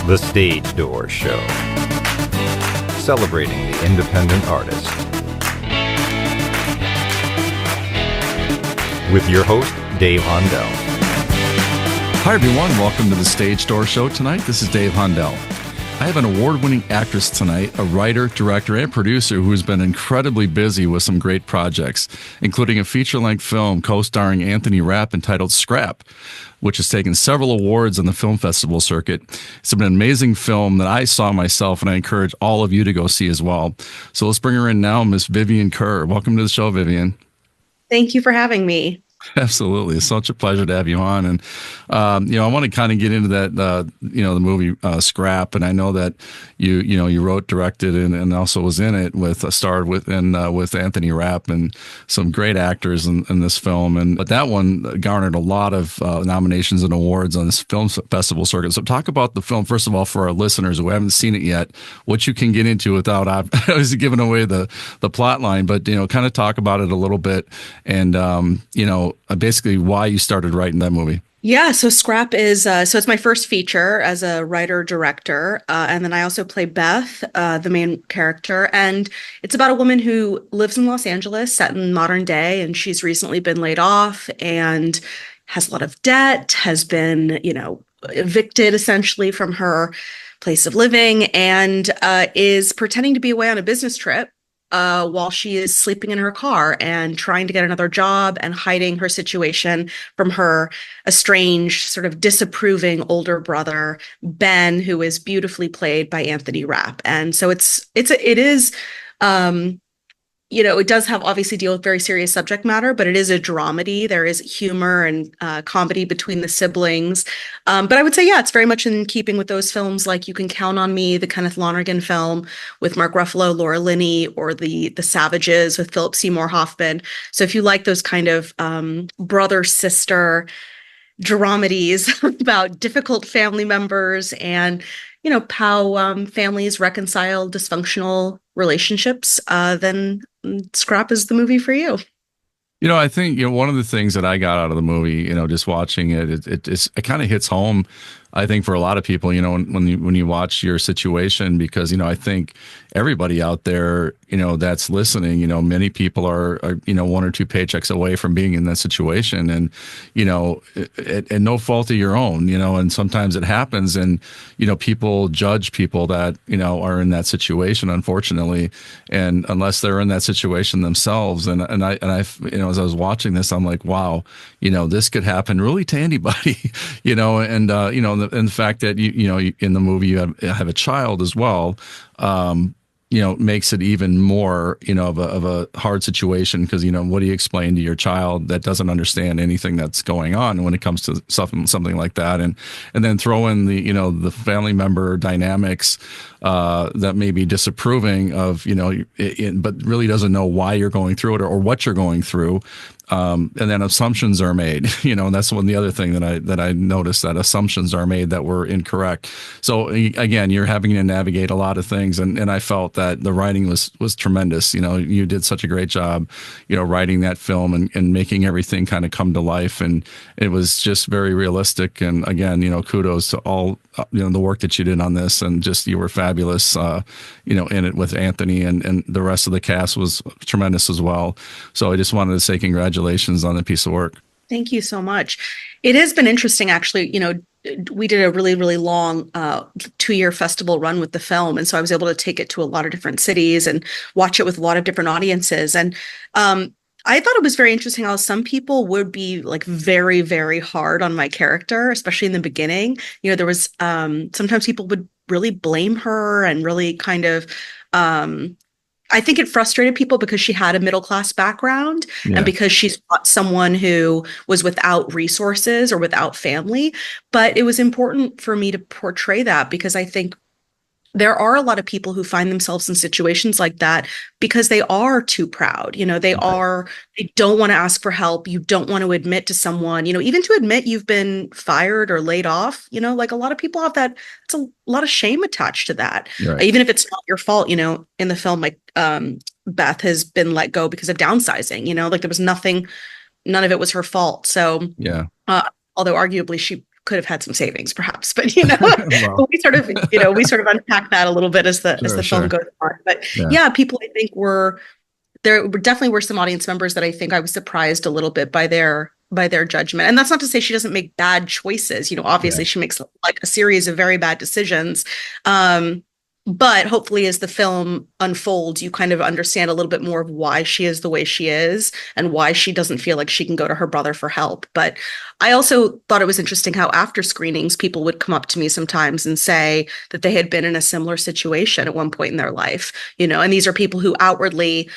The Stage Door Show, celebrating the independent artist. With your host, Dave Hondel. Hi everyone, welcome to the Stage Door Show tonight. This is Dave Hondel. I have an award-winning actress tonight, a writer, director, and producer who has been incredibly busy with some great projects, including a feature-length film co-starring Anthony Rapp entitled Scrap, which has taken several awards on the film festival circuit. It's been an amazing film that I saw myself, and I encourage all of you to go see as well. So let's bring her in now, Miss Vivian Kerr. Welcome to the show, Vivian. Thank you for having me. Absolutely. It's such a pleasure to have you on. And, I want to kind of get into that, the movie Scrap. And I know that you wrote, directed, and also was in it starred with Anthony Rapp and some great actors in this film. But that one garnered a lot of nominations and awards on this film festival circuit. So talk about the film, first of all, for our listeners who haven't seen it yet, what you can get into without obviously giving away the plot line, but, kind of talk about it a little bit and, basically why you started writing that movie. Yeah, so Scrap is, it's my first feature as a writer-director, and then I also play Beth, the main character, and it's about a woman who lives in Los Angeles, set in modern day, and she's recently been laid off and has a lot of debt, has been, evicted essentially from her place of living, and is pretending to be away on a business trip while she is sleeping in her car and trying to get another job and hiding her situation from her estranged, sort of disapproving older brother, Ben, who is beautifully played by Anthony Rapp. And so it does have obviously deal with very serious subject matter, but it is a dramedy. There is humor and comedy between the siblings. But I would say, yeah, it's very much in keeping with those films like You Can Count on Me, the Kenneth Lonergan film with Mark Ruffalo, Laura Linney, or the Savages with Philip Seymour Hoffman. So if you like those kind of brother-sister dramedies about difficult family members and how families reconcile dysfunctional relationships, then Scrap is the movie for you. I think, one of the things that I got out of the movie, just watching it kind of hits home, I think, for a lot of people, when you watch your situation, because, I think everybody out there, that's listening, many people are, one or two paychecks away from being in that situation and, at no fault of your own, and sometimes it happens and, people judge people that, are in that situation, unfortunately. And unless they're in that situation themselves. And I as I was watching this, I'm like, wow, this could happen really to anybody, and the fact that you in the movie you have a child as well, makes it even more, of a hard situation because, what do you explain to your child that doesn't understand anything that's going on when it comes to something like that, and then throw in the family member dynamics that may be disapproving of, but really doesn't know why you're going through it or what you're going through. And then assumptions are made, and that's the other thing that I noticed, that assumptions are made that were incorrect. So again, you're having to navigate a lot of things. And I felt that the writing was tremendous. You did such a great job, writing that film and making everything kind of come to life. And it was just very realistic. And again, kudos to all, the work that you did on this, and just, you were fabulous, in it with Anthony, and the rest of the cast was tremendous as well. So I just wanted to say congratulations on the piece of work. Thank you so much. It has been interesting, actually. We did a really, really long 2-year festival run with the film. And so I was able to take it to a lot of different cities and watch it with a lot of different audiences. And I thought it was very interesting how some people would be like very, very hard on my character, especially in the beginning. There was sometimes people would really blame her and really kind of I think it frustrated people because she had a middle-class background, yeah, and because she's not someone who was without resources or without family. But it was important for me to portray that because I think there are a lot of people who find themselves in situations like that because they are too proud. They don't want to ask for help. You don't want to admit to someone, even to admit you've been fired or laid off, like a lot of people have that. It's a lot of shame attached to that. Right. Even if it's not your fault, in the film, like Beth has been let go because of downsizing, like there was none of it was her fault. So, yeah. Although arguably she could have had some savings perhaps, but Well, we sort of unpack that a little bit as the film sure. goes on. But Yeah. yeah, people I think definitely were some audience members that I think I was surprised a little bit by their judgment. And that's not to say she doesn't make bad choices. Yeah. Obviously she makes like a series of very bad decisions. But hopefully as the film unfolds, you kind of understand a little bit more of why she is the way she is and why she doesn't feel like she can go to her brother for help. But I also thought it was interesting how after screenings, people would come up to me sometimes and say that they had been in a similar situation at one point in their life, and these are people who outwardly,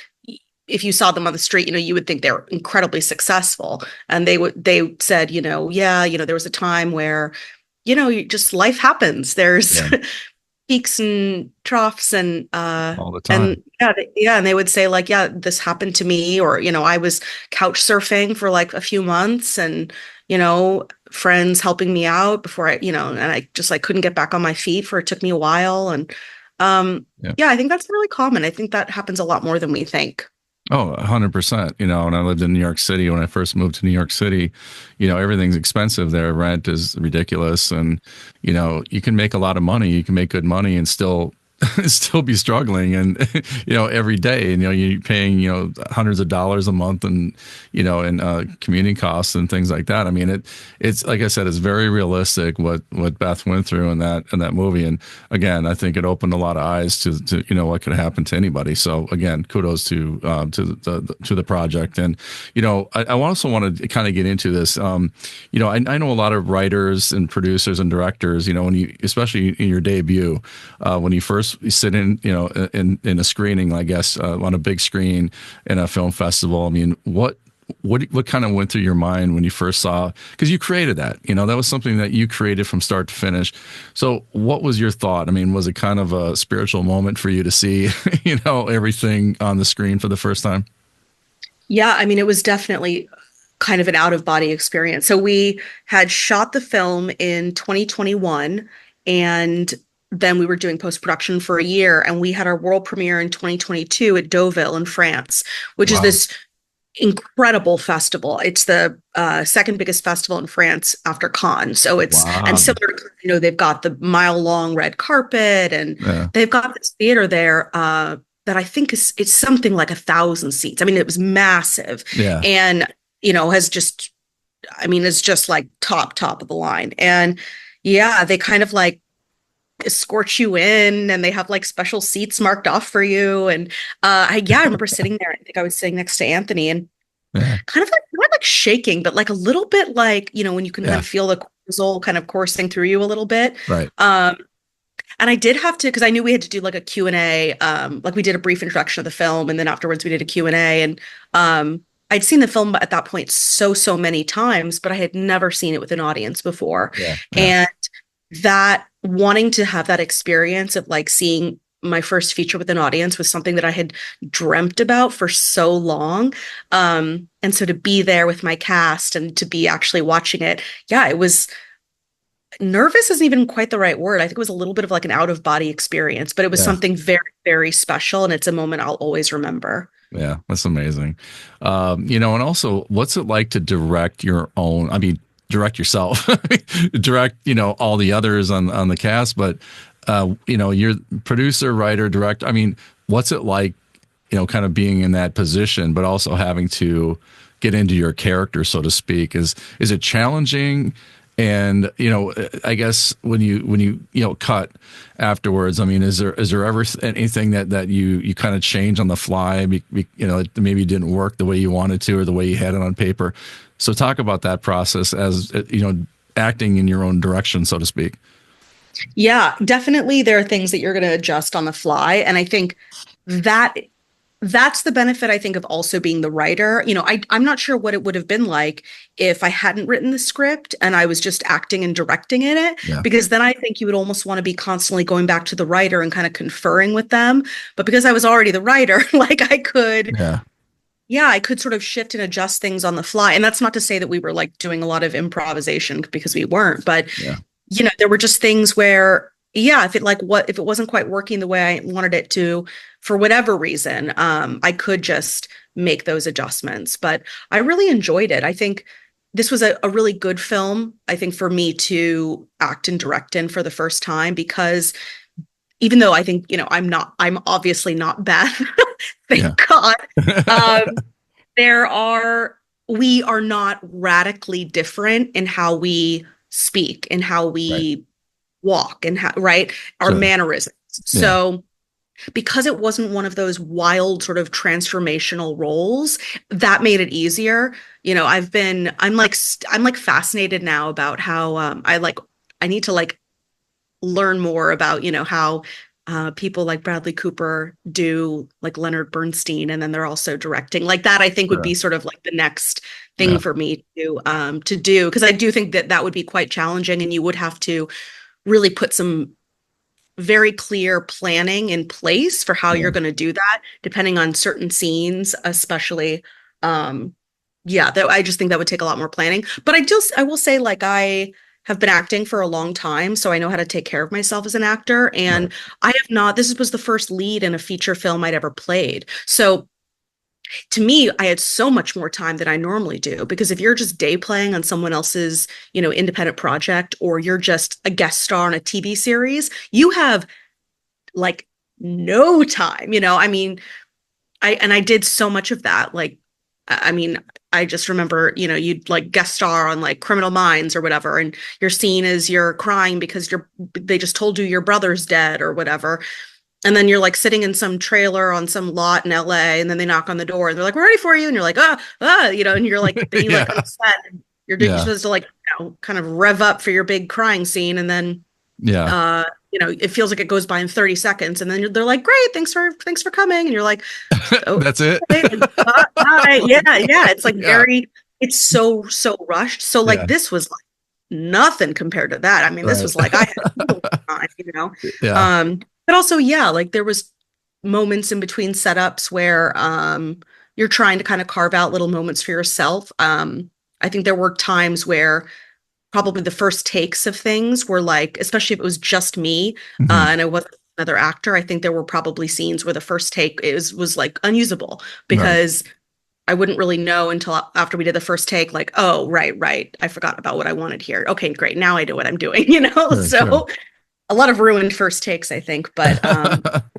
if you saw them on the street, you would think they're incredibly successful. And they said, yeah, there was a time where, just life happens. There's peaks and troughs and All the time. and they would say like, yeah, this happened to me, or I was couch surfing for like a few months, and friends helping me out before and I just like couldn't get back on my feet it took me a while. And I think that's really common. I think that happens a lot more than we think. Oh, 100%. And I lived in New York City. When I first moved to New York City, everything's expensive there. Rent is ridiculous. And, you can make a lot of money. You can make good money and still be struggling and, every day, and, you're paying, hundreds of dollars a month and, and commuting costs and things like that. I mean, it's like I said, it's very realistic what Beth went through in that movie. And again, I think it opened a lot of eyes to what could happen to anybody. So again, kudos to the project. And, I also want to kind of get into this. I know a lot of writers and producers and directors, when you, especially in your debut, when you first sit in, in a screening, I guess, on a big screen in a film festival. I mean, what kind of went through your mind when you first saw, because you created that, that was something that you created from start to finish. So what was your thought? I mean, was it kind of a spiritual moment for you to see, everything on the screen for the first time? Yeah, I mean, it was definitely kind of an out of body experience. So we had shot the film in 2021, and then we were doing post-production for a year, and we had our world premiere in 2022 at Deauville in France, which is this incredible festival. It's the second biggest festival in France after Cannes. So it's, and similar, they've got the mile-long red carpet, and they've got this theater there that I think it's something like 1,000 seats. I mean, it was massive, and has just, I mean, it's just like top of the line. And they kind of like escort you in, and they have like special seats marked off for you. And I remember sitting there. I think I was sitting next to Anthony, and kind of like not like shaking, but like a little bit like, when you can kind of feel the cortisol kind of coursing through you a little bit. Right. And I did have to, because I knew we had to do like a Q&A, like we did a brief introduction of the film, and then afterwards we did a Q&A. And I'd seen the film at that point so many times, but I had never seen it with an audience before. And that wanting to have that experience of like seeing my first feature with an audience was something that I had dreamt about for so long. And so to be there with my cast and to be actually watching it, it was nervous isn't even quite the right word. I think it was a little bit of like an out of body experience, but it was something very, very special. And it's a moment I'll always remember. Yeah, that's amazing. And also, what's it like to direct your own, direct yourself, direct, all the others on the cast, but, you're producer, writer, director. I mean, what's it like, kind of being in that position, but also having to get into your character, so to speak? Is it challenging? And, I guess when you cut afterwards, I mean, is there ever anything that you kind of change on the fly, it maybe didn't work the way you wanted to, or the way you had it on paper? So talk about that process as, acting in your own direction, so to speak. Yeah, definitely. There are things that you're going to adjust on the fly. And I think that's the benefit, I think, of also being the writer. I'm not sure what it would have been like if I hadn't written the script and I was just acting and directing in it, because then I think you would almost want to be constantly going back to the writer and kind of conferring with them. But because I was already the writer, like I could sort of shift and adjust things on the fly. And that's not to say that we were like doing a lot of improvisation, because we weren't. But, there were just things where, if it wasn't quite working the way I wanted it to, for whatever reason, I could just make those adjustments. But I really enjoyed it. I think, this was a really good film, I think, for me to act and direct in for the first time, because even though I think, I'm obviously not bad, Yeah. thank God. Um, we are not radically different in how we speak and how Right. we walk and how, right? Our Sure. mannerisms. Yeah. So because it wasn't one of those wild sort of transformational roles, that made it easier. I'm like fascinated now about how I need to like learn more about, how people like Bradley Cooper do like Leonard Bernstein, and then they're also directing like that. I think would Sure. be sort of like the next Yeah. thing for me to do, because I do think that that would be quite challenging, and you would have to really put some very clear planning in place for how Yeah. you're going to do that, depending on certain scenes, especially. Um, yeah, that I just think that would take a lot more planning. But I will say, like, I have been acting for a long time, so I know how to take care of myself as an actor. Right. And I have not, this was the first lead in a feature film I'd ever played. So to me, I had so much more time than I normally do, because if you're just day playing on someone else's, independent project, or you're just a guest star on a TV series, you have like no time, I mean, I did so much of that. Like, I mean, I just remember, you'd like guest star on like Criminal Minds or whatever, and you're seen as you're crying because they just told you your brother's dead or whatever. And then you're like sitting in some trailer on some lot in LA, and then they knock on the door and they're like, "We're ready for you." And you're like, and you're like, then you like Yeah. upset. And you're Yeah. supposed to like, kind of rev up for your big crying scene. And then, Yeah. it feels like it goes by in 30 seconds. And then they're like, "Great, thanks for coming." And you're like, "Oh, That's it. okay, bye." Yeah. Yeah. It's like Yeah. it's so rushed. So like Yeah. this was like nothing compared to that. I mean, this Right. was like, I had no time. Yeah. But also, yeah, like there was moments in between setups where you're trying to kind of carve out little moments for yourself. I think there were times where probably the first takes of things were like, especially if it was just me, Mhm. and I wasn't another actor, I think there were probably scenes where the first take was like unusable, Right. because I wouldn't really know until after we did the first take, like, oh, right, I forgot about what I wanted here. Okay, great. Now I know what I'm doing, Sure. Sure. So a lot of ruined first takes, I think, but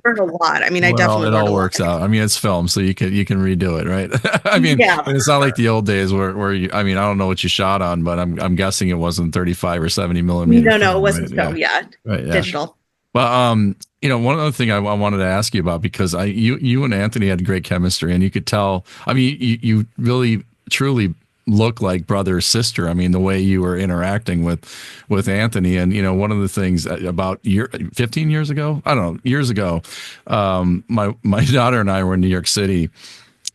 learned a lot. I mean, I Well, definitely it learned all a lot. works out. I mean, it's film, so you can redo it, right? I mean, Yeah, and it's for not like sure. the old days where you. I mean, I don't know what you shot on, but I'm guessing it wasn't 35 or 70 millimeter No, it film, right? wasn't Yeah. film. Yeah, Right. Yeah. digital. But one other thing I wanted to ask you about, because you and Anthony had great chemistry, and you could tell. I mean, you really truly look like brother or sister. I mean, the way you were interacting with Anthony, and one of the things about 15 years ago, I don't know, years ago, my daughter and I were in New York City.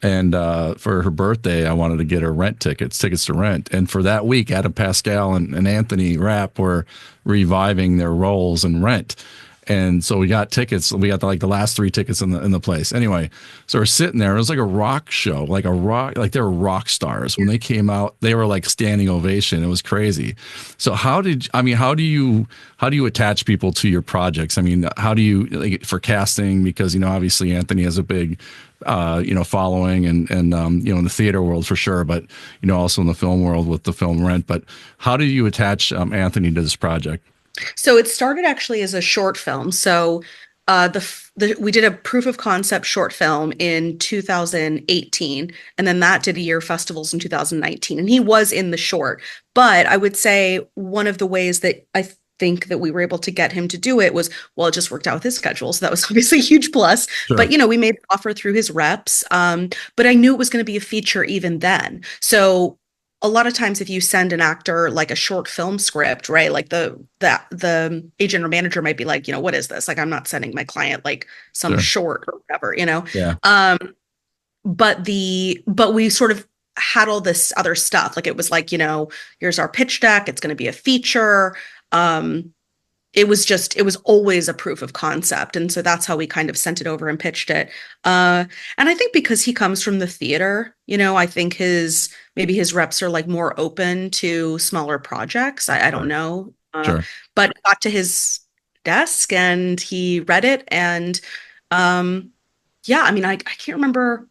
And for her birthday, I wanted to get her tickets to rent. And for that week, Adam Pascal and Anthony Rapp were reviving their roles in Rent. And so we got tickets. We got the last 3 tickets in the place. Anyway, so we're sitting there. It was like a rock show, like they were rock stars. When they came out, they were like standing ovation. It was crazy. So how do you attach people to your projects? I mean, how do you, like, for casting? Because obviously Anthony has a big following, and in the theater world for sure, but also in the film world with the film Rent. But how do you attach Anthony to this project? So it started actually as a short film. So we did a proof of concept short film in 2018, and then that did a year of festivals in 2019. And he was in the short. But I would say one of the ways that I think that we were able to get him to do it was, well, it just worked out with his schedule. So that was obviously a huge plus. Sure. But we made the offer through his reps. But I knew it was going to be a feature even then. So a lot of times if you send an actor like a short film script, right? Like the agent or manager might be like, what is this? Like, I'm not sending my client like some Sure. short or whatever. Yeah. But we sort of had all this other stuff. Like it was like, here's our pitch deck. It's going to be a feature. It was always a proof of concept. And so that's how we kind of sent it over and pitched it. And I think because he comes from the theater, I think maybe his reps are like more open to smaller projects. I don't know. Sure. But it got to his desk and he read it. And yeah, I mean, I can't remember.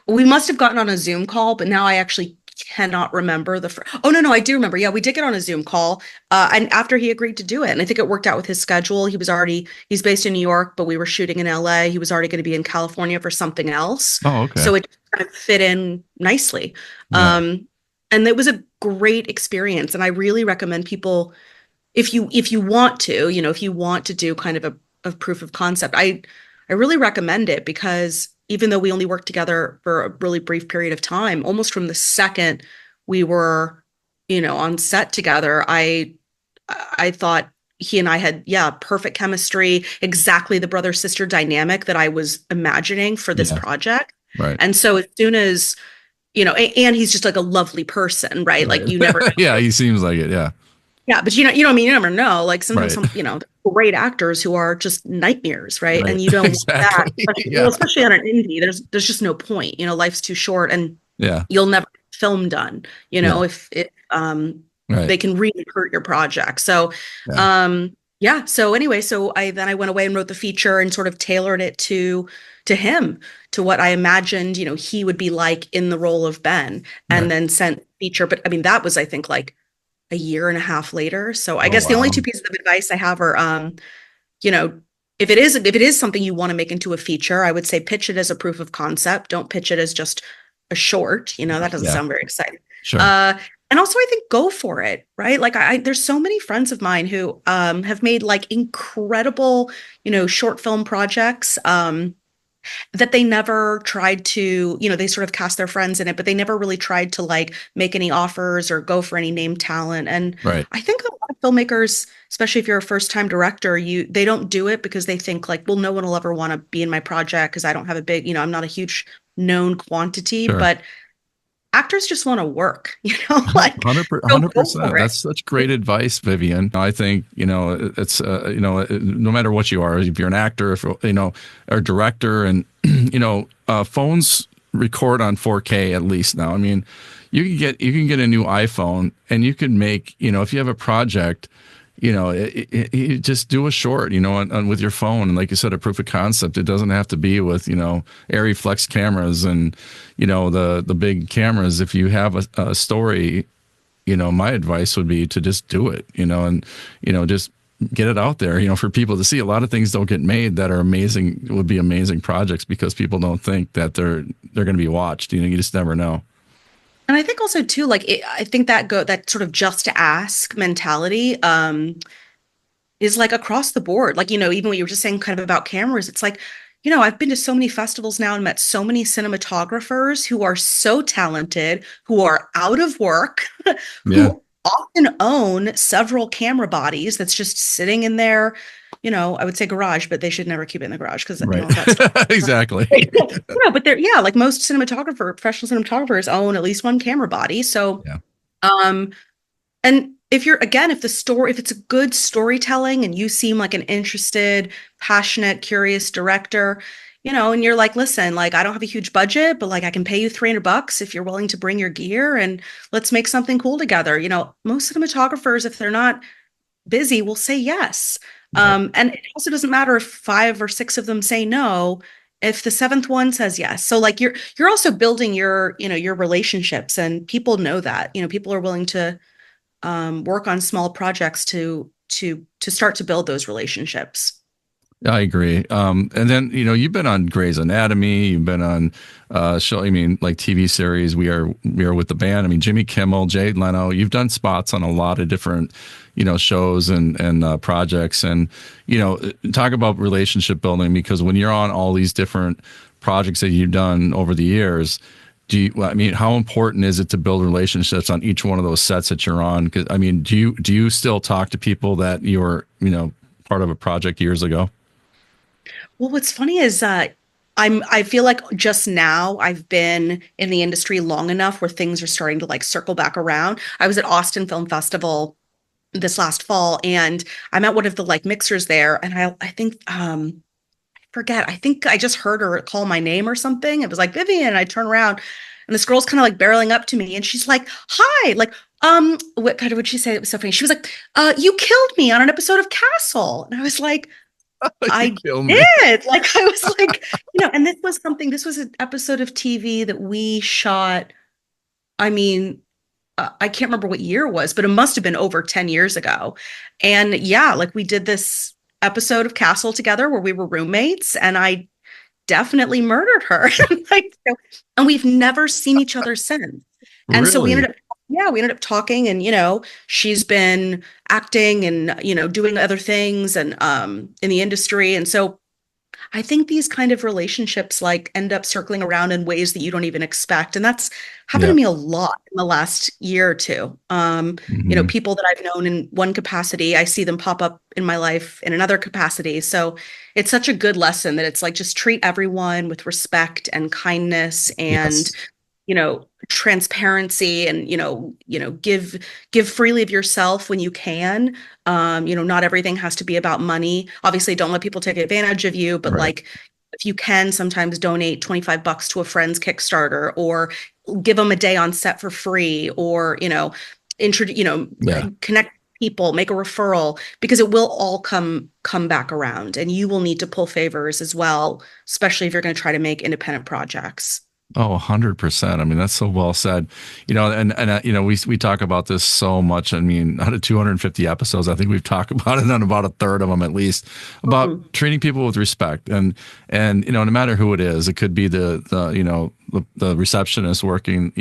We must have gotten on a Zoom call, but now I actually cannot remember oh, no, I do remember. Yeah, we did get on a Zoom call. And after he agreed to do it, and I think it worked out with his schedule. He's based in New York, but we were shooting in LA. He was already going to be in California for something else. Oh, okay. So it kind of fit in nicely. Yeah. And it was a great experience. And I really recommend people, if you want to, if you want to do kind of a proof of concept, I really recommend it, because even though we only worked together for a really brief period of time, almost from the second we were, on set together, I thought he and I had, perfect chemistry, exactly the brother-sister dynamic that I was imagining for this project. Right. And so as soon as, and he's just like a lovely person, right? Like you never. Yeah, he seems like it. Yeah. Yeah, but I mean, you never know. Like sometimes great actors who are just nightmares, right? And you don't want that, especially on an indie. There's just no point. life's too short, and you'll never get film done. If they can really hurt your project. So, So anyway, I went away and wrote the feature and sort of tailored it to him, to what I imagined, he would be like in the role of Ben, and then sent feature. But I mean, that was, I think, like a year and a half later. So I guess the only two pieces of advice I have are, if it is something you want to make into a feature, I would say pitch it as a proof of concept. Don't pitch it as just a short. That doesn't sound very exciting. Sure. And also, I think go for it, right? Like there's so many friends of mine who have made like incredible, short film projects. That they never tried to, they sort of cast their friends in it, but they never really tried to like make any offers or go for any name talent. And I think a lot of filmmakers, especially if you're a first-time director, they don't do it because they think like, well, no one will ever want to be in my project because I don't have a big, I'm not a huge known quantity, but actors just want to work, like 100%. That's such great advice, Vivian. I think, it's, no matter what you are, if you're an actor, if, or director, and, phones record on 4K at least now. I mean, you can get a new iPhone and you can make, if you have a project, you just do a short, with your phone. And like you said, a proof of concept. It doesn't have to be with, Arri cameras and, the big cameras. If you have a story, my advice would be to just do it, and, just get it out there, for people to see. A lot of things don't get made that are amazing, would be amazing projects, because people don't think that they're going to be watched. You just never know. And I think also too, like I think that sort of just ask mentality is like across the board. Like, even what you were just saying kind of about cameras, it's like, I've been to so many festivals now and met so many cinematographers who are so talented, who are out of work, who often own several camera bodies that's just sitting in their, I would say garage, but they should never keep it in the garage because exactly. But like most professional cinematographers own at least one camera body. So, and if it's a good storytelling and you seem like an interested, passionate, curious director, and you're like, listen, like I don't have a huge budget, but like I can pay you $300 if you're willing to bring your gear and let's make something cool together. Most cinematographers, if they're not busy, will say yes. And it also doesn't matter if 5 or 6 of them say no, if the 7th one says yes. So like you're also building your relationships, and people know that, people are willing to work on small projects to start to build those relationships. I agree. And then, you've been on Grey's Anatomy, you've been on like TV series. We are with the band. I mean, Jimmy Kimmel, Jay Leno, you've done spots on a lot of different, shows and projects, and, talk about relationship building, because when you're on all these different projects that you've done over the years, how important is it to build relationships on each one of those sets that you're on? Because I mean, do you still talk to people that you were, part of a project years ago? Well, what's funny is I feel like just now I've been in the industry long enough where things are starting to like circle back around. I was at Austin Film Festival this last fall, and I met one of the like mixers there, and I think I forget. I think I just heard her call my name or something. It was like Vivian, and I turn around, and this girl's kind of like barreling up to me, and she's like, "Hi, like, what kind of would she say?" It was so funny. She was like, "You killed me on an episode of Castle," and I was like, I did. Like, I was like, and this was an episode of TV that we shot I mean, I can't remember what year it was, but it must have been over 10 years ago. And yeah, like we did this episode of Castle together where we were roommates, and I definitely murdered her. Like, and we've never seen each other since. And so Really? we ended up talking, and she's been acting and doing other things and in the industry. And so I think these kind of relationships like end up circling around in ways that you don't even expect. And that's happened to Yeah. me a lot in the last year or two. Hmm. People that I've known in one capacity, I see them pop up in my life in another capacity. So it's such a good lesson that it's like just treat everyone with respect and kindness and Yes. transparency, and give freely of yourself when you can. Not everything has to be about money. Obviously, don't let people take advantage of you, but Right. like if you can sometimes donate $25 to a friend's Kickstarter, or give them a day on set for free, or introduce, Yeah. connect people, make a referral, because it will all come back around, and you will need to pull favors as well, especially if you're going to try to make independent projects. Oh, 100%. I mean, that's so well said. We talk about this so much. I mean, out of 250 episodes, I think we've talked about it on about a third of them at least, about Mhm. treating people with respect. And no matter who it is, it could be the receptionist working,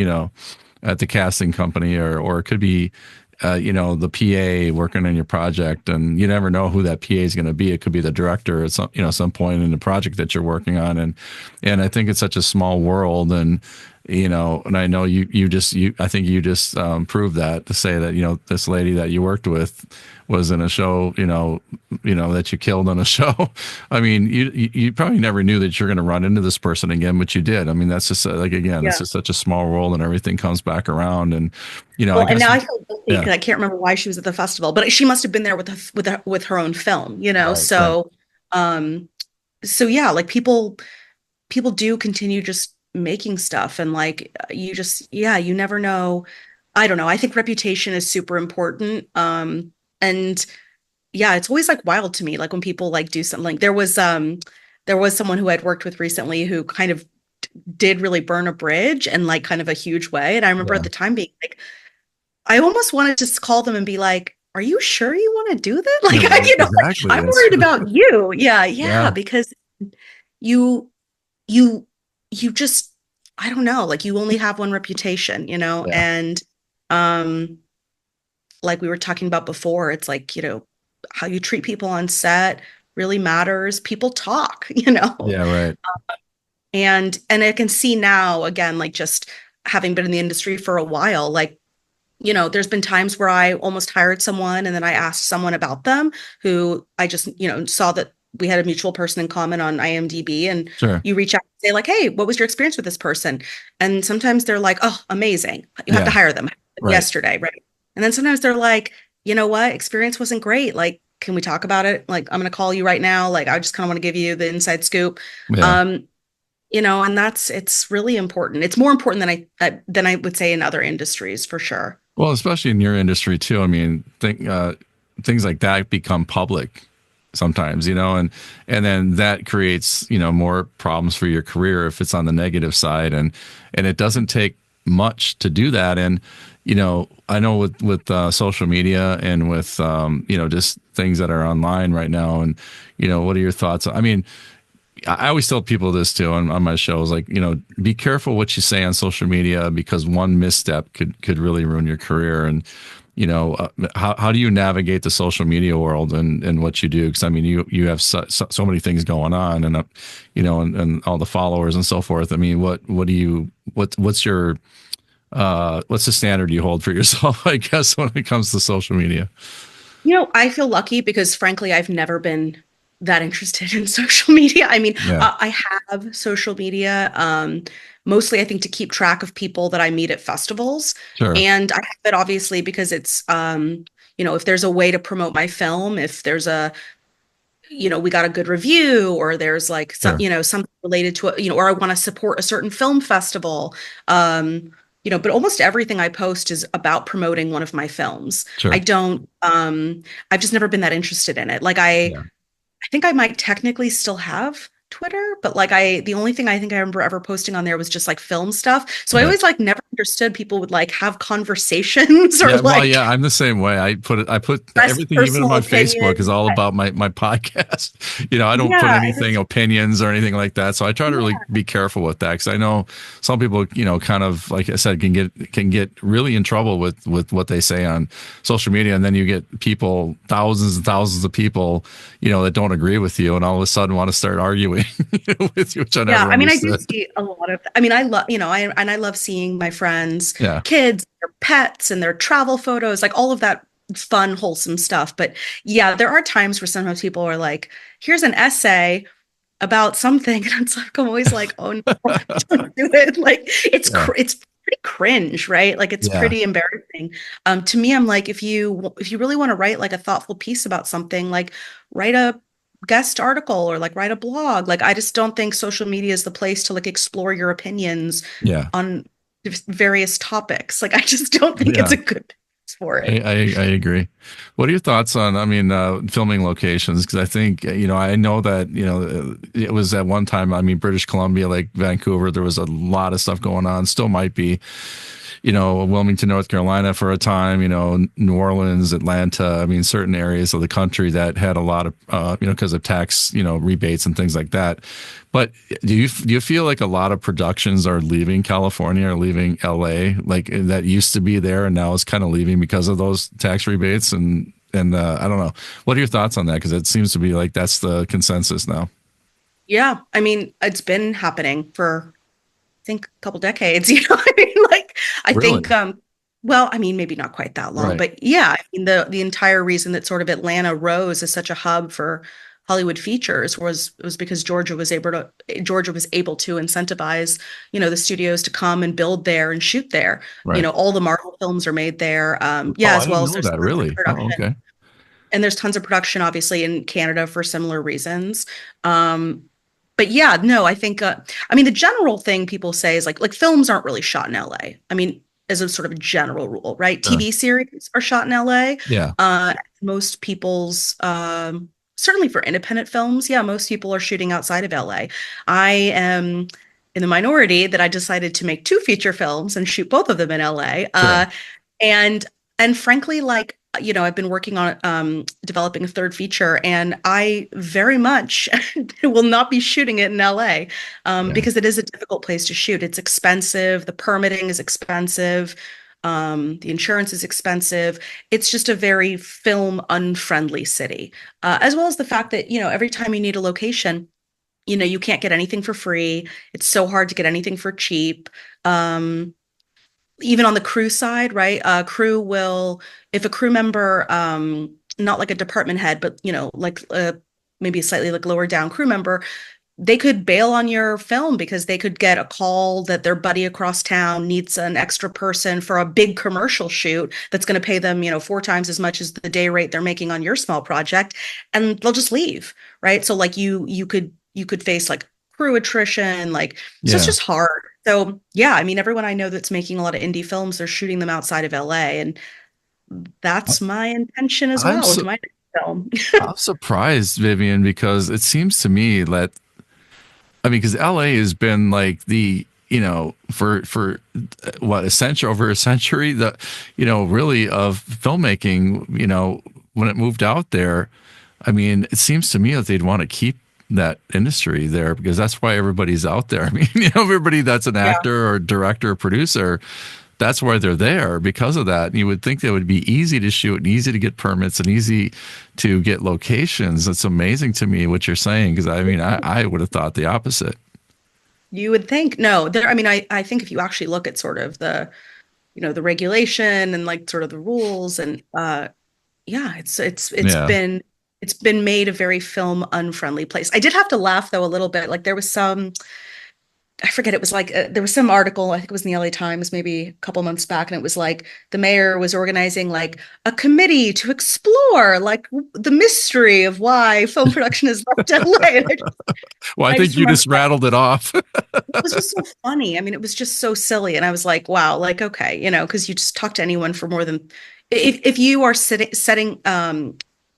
at the casting company, or it could be the PA working on your project, and you never know who that PA is going to be. It could be the director at some point in the project that you're working on, and I think it's such a small world, and I know I think you just proved that, to say that this lady that you worked with was in a show, that you killed on a show. I mean, you probably never knew that you're going to run into this person again, but you did. I mean, that's just like, again, it's Yeah. just such a small world, and everything comes back around, and I Well, and guess. now I feel guilty Yeah. because I can't remember why she was at the festival, but she must have been there with her own film, Right, right. um, so yeah, like people do continue just making stuff, and like you just, yeah, you never know. I don't know. I think reputation is super important. And yeah, it's always like wild to me, like when people like do something. Like there was someone who I'd worked with recently who kind of did really burn a bridge in like kind of a huge way. And I remember at Yeah. the time being like, I almost wanted to just call them and be like, are you sure you want to do that? Yeah, Like, right. like, Exactly. I'm That's worried about you. Yeah, yeah, yeah. because you you you just, I don't know, like you only have one reputation, Yeah. and um like we were talking about before, it's like, how you treat people on set really matters. People talk, Yeah. Right. and I can see now again, like just having been in the industry for a while, like there's been times where I almost hired someone and then I asked someone about them who I just, saw that we had a mutual person in common on IMDb, and Sure. you reach out and say like, hey, what was your experience with this person? And sometimes they're like, oh, amazing. You have to Yeah. hire them Right. yesterday, right? And then sometimes they're like, you know what? Experience wasn't great. Like, can we talk about it? Like, I'm going to call you right now. Like, I just kind of want to give you the inside scoop. Yeah. Um, and it's really important. It's more important than I would say in other industries for sure. Well, especially in your industry too. I mean, things like that become public sometimes, and then that creates, more problems for your career if it's on the negative side, and it doesn't take much to do that. And I know with social media and with just things that are online right now, and what are your thoughts? I mean, I always tell people this too on my shows, like, be careful what you say on social media, because one misstep could really ruin your career. And, how do you navigate the social media world and what you do? Because I mean, you have so many things going on, and, and all the followers and so forth. I mean, what's your, what's the standard you hold for yourself, I guess, when it comes to social media? I feel lucky because frankly, I've never been that interested in social media. I mean, Yeah, I have social media, mostly I think to keep track of people that I meet at festivals. sure, And I have it obviously because it's, if there's a way to promote my film, if there's we got a good review, or there's like some, sure, something related to it, or I want to support a certain film festival. But almost everything I post is about promoting one of my films. I sure. don't, I've just never been that interested in it. Like I Yeah. think I might technically still have Twitter, but like the only thing I think I remember ever posting on there was just like film stuff. So I Right. always like never understood people would like have conversations or Yeah, well, like yeah, I'm the same way. I put express everything, even on personal my Facebook, is opinions. all about my podcast. I don't put Yeah, I anything just opinions or anything like that. So I try to really yeah. be careful with that because I know some people, kind of like I said, can get really in trouble with what they say on social media, and then you get people, thousands and thousands of people, that don't agree with you, and all of a sudden want to start arguing with you, which I Yeah, never I mean, I do understood. see a lot of, I mean, I love, I love seeing my friends' Yeah, kids, their pets, and their travel photos, like all of that fun, wholesome stuff. But yeah, there are times where sometimes people are like, here's an essay about something. And it's like, I'm always like, oh no, don't do it. Like yeah, it's pretty cringe, right? Like it's yeah, pretty embarrassing. To me, I'm like, if you really want to write like a thoughtful piece about something, like write a guest article or like write a blog. Like I just don't think social media is the place to like explore your opinions yeah, on various topics. Like I just don't think it's yeah. a good place for I, it. I, I agree. What are your thoughts on, I mean, filming locations? Because I think, I know that, it was at one time, I mean, British Columbia, like Vancouver, there was a lot of stuff going on, still might be, Wilmington, North Carolina for a time, New Orleans, Atlanta, I mean, certain areas of the country that had a lot of, because of tax, rebates and things like that. But do you feel like a lot of productions are leaving California or leaving LA, like that used to be there and now is kind of leaving because of those tax rebates? And I don't know. What are your thoughts on that? Because it seems to be like that's the consensus now. Yeah, I mean, it's been happening for think a couple decades, I mean, like I think Really? well, I mean, maybe not quite that long, Right. but yeah, I mean the entire reason that sort of Atlanta rose as such a hub for Hollywood features was because Georgia was able to incentivize, the studios to come and build there and shoot there. Right. All the Marvel films are made there. Oh, Yeah, I as well didn't as know there's that. tons of Really? Oh, production. okay. And there's tons of production obviously in Canada for similar reasons. Um, but yeah, no, I think I mean the general thing people say is like films aren't really shot in LA. I mean, as a sort of general rule, right? Sure. TV series are shot in LA. Yeah. Most people's certainly for independent films, yeah, most people are shooting outside of LA. I am in the minority that I decided to make two feature films and shoot both of them in LA. Sure. And and frankly, like I've been working on developing a third feature, and I very much will not be shooting it in LA Yeah. because it is a difficult place to shoot. It's expensive. The permitting is expensive. The insurance is expensive. It's just a very film unfriendly city, as well as the fact that every time you need a location, you can't get anything for free. It's so hard to get anything for cheap. Um, Even on the crew side, right? Crew will, if a crew member, not like a department head, but like maybe a slightly like lower down crew member, they could bail on your film because they could get a call that their buddy across town needs an extra person for a big commercial shoot that's going to pay them, 4 times as much as the day rate they're making on your small project, and they'll just leave, right? So like you could face like crew attrition, like so it's Yeah. just hard. So yeah, I mean everyone I know that's making a lot of indie films, they're shooting them outside of LA, and that's my intention as I'm well with so my next film. I'm surprised, Vivian, because it seems to me that I mean, because LA has been like the for what, a century, over a century, the really of filmmaking, when it moved out there. I mean, it seems to me that they'd want to keep that industry there because that's why everybody's out there. I mean, everybody that's an Yeah. actor or director or producer, that's why they're there because of that. And you would think that it would be easy to shoot and easy to get permits and easy to get locations. It's amazing to me what you're saying because I mean, I would have thought the opposite. You would think no, there, I mean, I think if you actually look at sort of the regulation and like sort of the rules and yeah, Yeah. it's been made a very film unfriendly place. I did have to laugh though a little bit. Like there was some, I forget, it was like there was some article, I think it was in the LA Times maybe a couple months back, and it was like the mayor was organizing like a committee to explore like the mystery of why film production has left LA. And Well, I I think just you remember just rattled it off. it was just so funny. I mean, it was just so silly. And I was like, wow, like, okay, because you just talk to anyone for more than if you are setting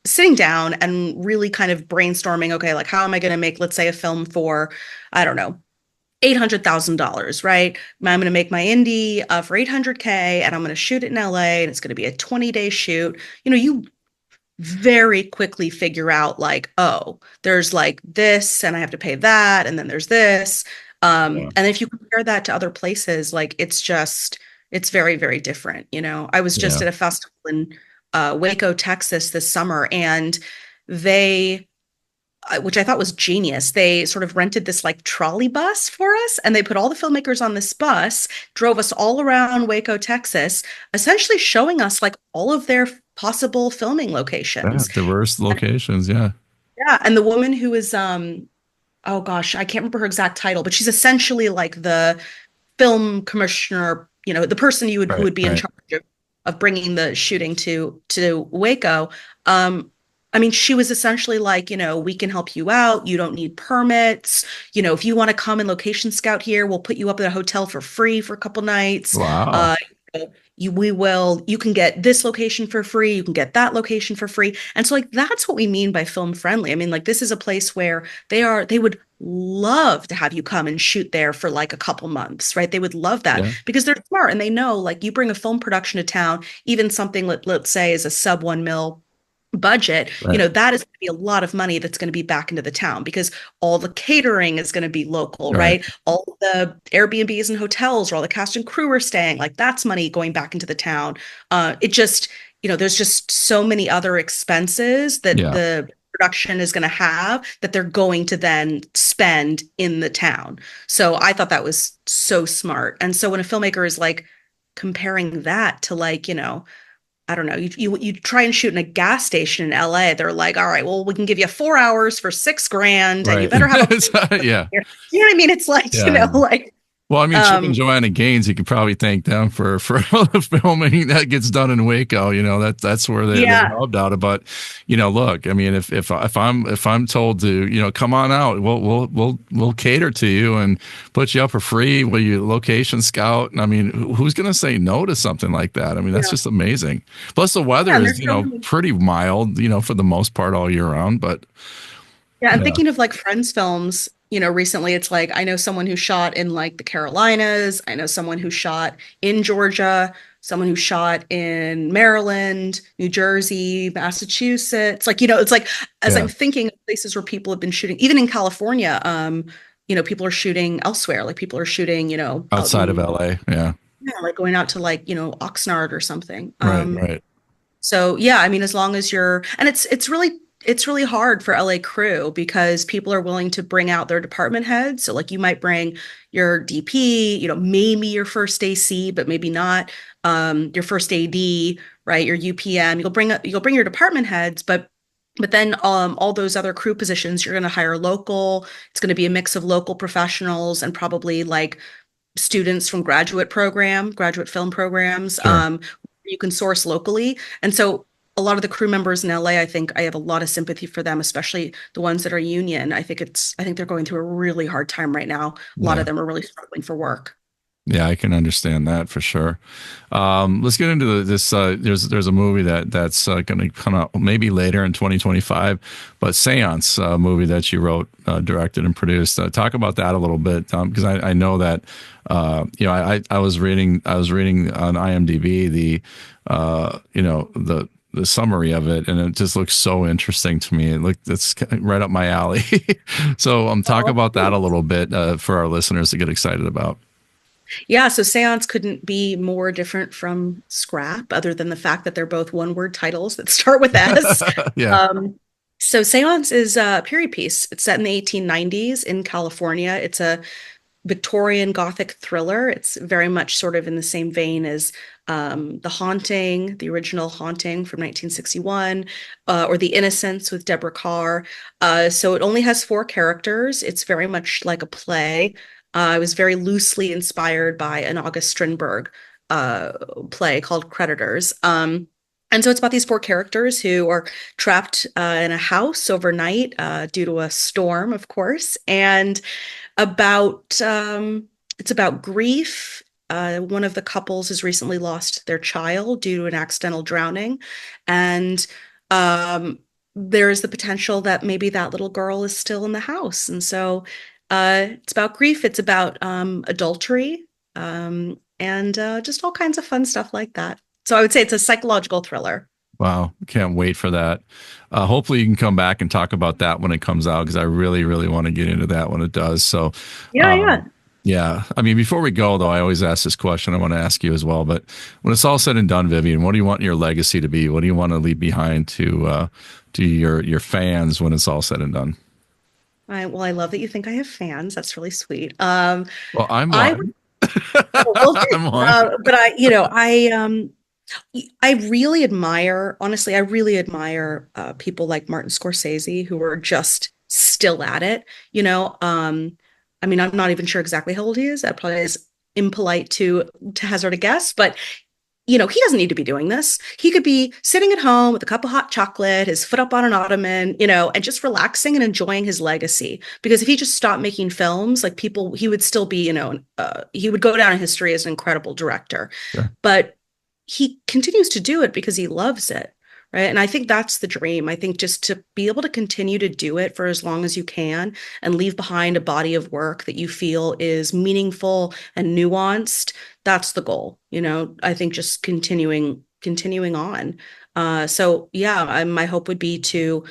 sitting down and really kind of brainstorming, okay, like how am I going to make, let's say, a film for, I don't know, $800,000, right? I'm going to make my indie for 800K and I'm going to shoot it in LA and it's going to be a 20-day shoot. You very quickly figure out like, oh, there's like this and I have to pay that and then there's this. Yeah. And if you compare that to other places, like it's very, very different. I was just Yeah. at a festival in Waco, Texas this summer, and they which I thought was genius. They sort of rented this like trolley bus for us, and they put all the filmmakers on this bus, drove us all around Waco, Texas, essentially showing us like all of their possible filming Yeah. locations. Diverse locations. Yeah. Yeah, and the woman who is oh gosh, I can't remember her exact title, but she's essentially like the film commissioner, the person who Right. would be in Right. charge of bringing the shooting to Waco. I mean, she was essentially like, we can help you out. You don't need permits. If you want to come and location scout here, we'll put you up at a hotel for free for a couple nights. Wow. You can get this location for free. You can get that location for free. And so like, that's what we mean by film friendly. I mean, like this is a place where they would love to have you come and shoot there for like a couple months, right? They would love that Yeah. because they're smart and they know like you bring a film production to town, even something let's say is a sub 1 mil budget, Right. that is going to be a lot of money that's going to be back into the town because all the catering is going to be local, Right. right? All the Airbnbs and hotels where all the cast and crew are staying, like that's money going back into the town. It just, there's just so many other expenses that Yeah. the production is going to have that they're going to then spend in the town. So I thought that was so smart. And so when a filmmaker is like comparing that to like, I don't know, you try and shoot in a gas station in LA, they're like, all right, well, we can give you 4 hours for $6,000 and you Right. better have a Yeah. here. You know what I mean? It's like, Yeah. like Well, I mean, Chip and um Joanna Gaines, you could probably thank them for all the filming that gets done in Waco. That's where they're yeah, helped out of. But look, I mean, if I'm told to, come on out, we'll cater to you and put you up for free. Will you location scout? And I mean, who's going to say no to something like that? I mean, that's yeah. just amazing. Plus, the Yeah, weather and is, there's so many. pretty mild, for the most part all year round. But Yeah, and yeah, thinking of like Friends films, recently it's like I know someone who shot in like the Carolinas, I know someone who shot in Georgia, someone who shot in Maryland, New Jersey, Massachusetts. Like, it's like as yeah, I'm thinking of places where people have been shooting, even in California, people are shooting elsewhere. Like people are shooting, out outside of in LA. Yeah, like going out to like, Oxnard or something. right, right. So yeah, I mean, as long as and it's really hard for LA crew because people are willing to bring out their department heads. So like you might bring your DP, maybe your first AC, but maybe not your first AD, right? Your UPM. You'll bring your department heads, but then all those other crew positions you're going to hire local. It's going to be a mix of local professionals and probably like students from graduate film programs. Sure. You can source locally. And so a lot of the crew members in LA, I think I have a lot of sympathy for them, especially the ones that are union. I think they're going through a really hard time right now. A lot Yeah. of them are really struggling for work. Yeah, I can understand that for sure. Let's get into this. There's a movie that's going to come out maybe later in 2025, but SÉANCE movie that you wrote, directed, and produced. Talk about that a little bit, because I know that I was reading on IMDb the summary of it, and it just looks so interesting to me. It's right up my alley. So talk Oh, about that a little bit for our listeners to get excited about. yeah, so Seance couldn't be more different from Scrap, other than the fact that they're both one-word titles that start with S. Yeah. So Seance is a period piece. It's set in the 1890s in California. It's a Victorian Gothic thriller. It's very much sort of in the same vein as The Haunting, the original Haunting from 1961, or The Innocents with Deborah Carr. So it only has 4 characters. It's very much like a play. It was very loosely inspired by an August Strindberg uh, play called Creditors. And so it's about these 4 characters who are trapped in a house overnight due to a storm, of course, and about it's about grief. One of the couples has recently lost their child due to an accidental drowning, and there is the potential that maybe that little girl is still in the house. And so it's about grief, it's about adultery, and just all kinds of fun stuff like that. So I would say it's a psychological thriller. Wow, can't wait for that. Hopefully you can come back and talk about that when it comes out, because I really, really want to get into that when it does. So Yeah. yeah. I mean, before we go, though, I always ask this question. I want to ask you as well. But when it's all said and done, Vivian, what do you want your legacy to be? What do you want to leave behind to your fans when it's all said and done? Well, I love that you think I have fans. That's really sweet. Well, I'm I one. well, I'm one. but I really admire, honestly, I really admire people like Martin Scorsese who are just still at it. I mean, I'm not even sure exactly how old he is. That probably is impolite to hazard a guess, but he doesn't need to be doing this. He could be sitting at home with a cup of hot chocolate, his foot up on an ottoman, and just relaxing and enjoying his legacy. Because if he just stopped making films, like he would still be, he would go down in history as an incredible director. Sure. But he continues to do it because he loves it, right? And I think that's the dream. I think just to be able to continue to do it for as long as you can and leave behind a body of work that you feel is meaningful and nuanced, that's the goal. I think just continuing on. So yeah, my hope would be to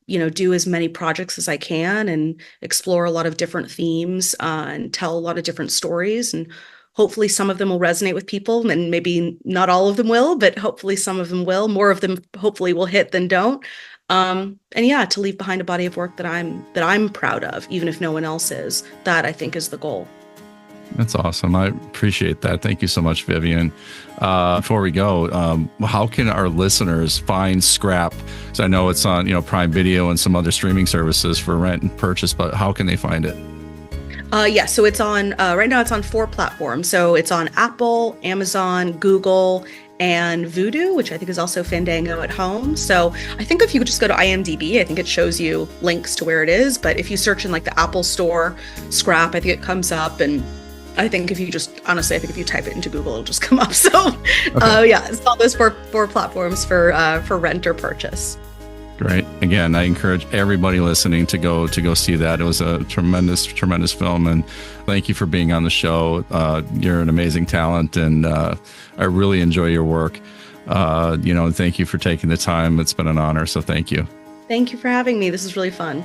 do as many projects as I can and explore a lot of different themes and tell a lot of different stories. And hopefully some of them will resonate with people, and maybe not all of them will, but hopefully some of them will. More of them hopefully will hit than don't. And yeah, to leave behind a body of work that I'm proud of, even if no one else is. That I think is the goal. That's awesome. I appreciate that. Thank you so much, Vivian. Before we go, how can our listeners find Scrap? Because I know it's on Prime Video and some other streaming services for rent and purchase, but how can they find it? Yeah, so it's on, right now it's on 4 platforms. So it's on Apple, Amazon, Google, and Vudu, which I think is also Fandango at home. So I think if you could just go to IMDb, I think it shows you links to where it is. But if you search in like the Apple Store, Scrap, I think it comes up. And I think if you type it into Google, it'll just come up. So Okay. yeah, it's all those four platforms for rent or purchase. Great. Again, I encourage everybody listening to go see that. It was a tremendous, tremendous film, and thank you for being on the show. You're an amazing talent, and I really enjoy your work. And thank you for taking the time. It's been an honor, so thank you. Thank you for having me. This is really fun.